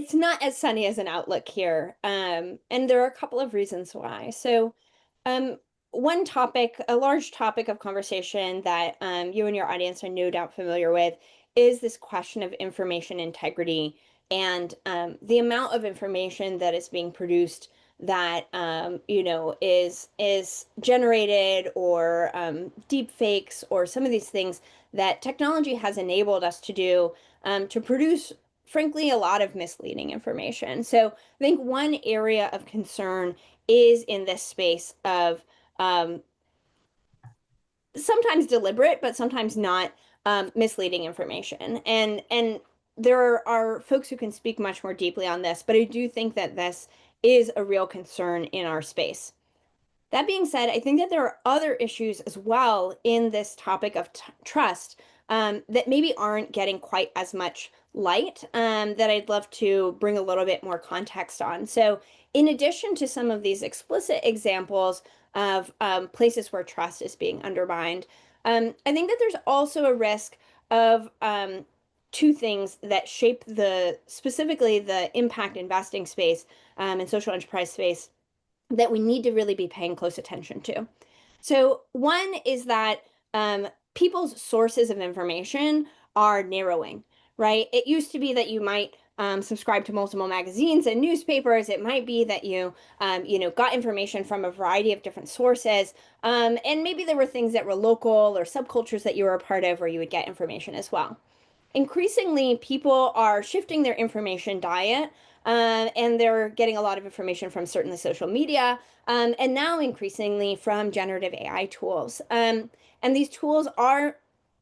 it's not as sunny as an outlook here. And there are a couple of reasons why. So, um, one topic, a large topic of conversation that you and your audience are no doubt familiar with is this question of information integrity and the amount of information that is being produced that is generated or deep fakes or some of these things that technology has enabled us to do to produce frankly a lot of misleading information. So I think one area of concern is in this space of um, sometimes deliberate, but sometimes not misleading information. And there are folks who can speak much more deeply on this, but I do think that this is a real concern in our space. That being said, I think that there are other issues as well in this topic of trust that maybe aren't getting quite as much light that I'd love to bring a little bit more context on. So, in addition to some of these explicit examples of places where trust is being undermined, I think that there's also a risk of two things that shape specifically the impact investing space and social enterprise space that we need to really be paying close attention to. So, one is that people's sources of information are narrowing, right? It used to be that you might subscribe to multiple magazines and newspapers. It might be that got information from a variety of different sources. And maybe there were things that were local or subcultures that you were a part of where you would get information as well. Increasingly, people are shifting their information diet, and they're getting a lot of information from certainly social media, and now increasingly from generative AI tools. And these tools are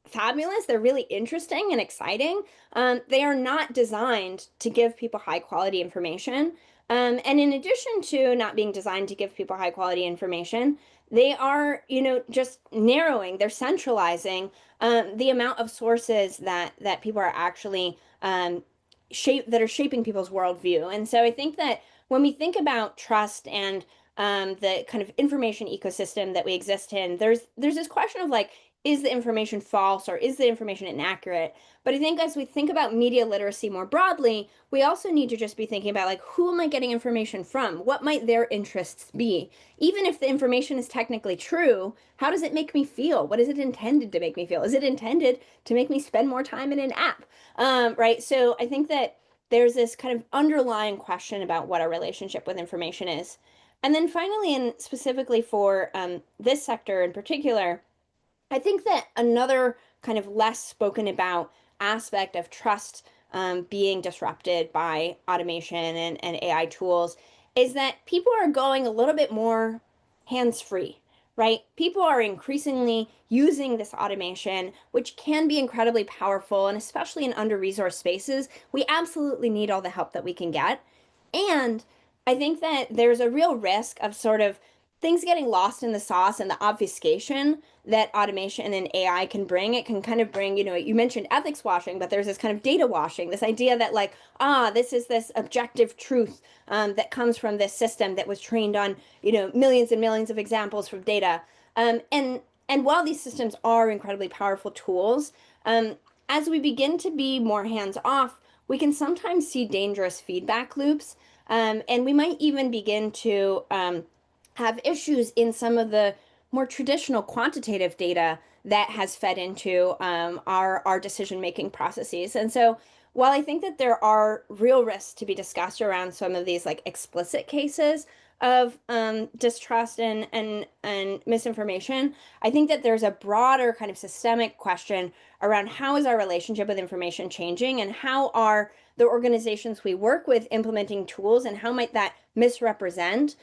fabulous. They're really interesting and exciting. They are not designed to give people high quality information. And in addition to not being designed to give people high quality information, they are, just narrowing, they're centralizing the amount of sources that people are actually that are shaping people's worldview. And so I think that when we think about trust and the kind of information ecosystem that we exist in, there's this question of like, is the information false or is the information inaccurate? But I think as we think about media literacy more broadly, we also need to just be thinking about like, who am I getting information from? What might their interests be? Even if the information is technically true, how does it make me feel? What is it intended to make me feel? Is it intended to make me spend more time in an app? Right? So I think that there's this kind of underlying question about what our relationship with information is. And then finally, and specifically for this sector in particular, I think that another kind of less spoken about aspect of trust being disrupted by automation and AI tools is that people are going a little bit more hands-free, right? People are increasingly using this automation, which can be incredibly powerful, and especially in under-resourced spaces, we absolutely need all the help that we can get. And I think that there's a real risk of sort of things getting lost in the sauce and the obfuscation that automation and AI can bring. It can kind of bring, you mentioned ethics washing, but there's this kind of data washing, this idea that like, this is this objective truth that comes from this system that was trained on, millions and millions of examples from data. And while these systems are incredibly powerful tools, as we begin to be more hands off, we can sometimes see dangerous feedback loops. And we might even begin to have issues in some of the more traditional quantitative data that has fed into our decision making processes. And so while I think that there are real risks to be discussed around some of these like explicit cases of distrust and misinformation, I think that there's a broader kind of systemic question around how is our relationship with information changing and how are the organizations we work with implementing tools and how might that misrepresent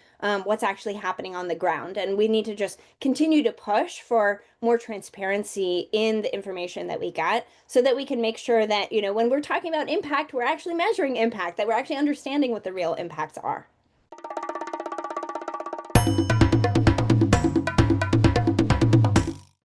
what's actually happening on the ground. And we need to just continue to push for more transparency in the information that we get so that we can make sure that, when we're talking about impact, we're actually measuring impact, that we're actually understanding what the real impacts are.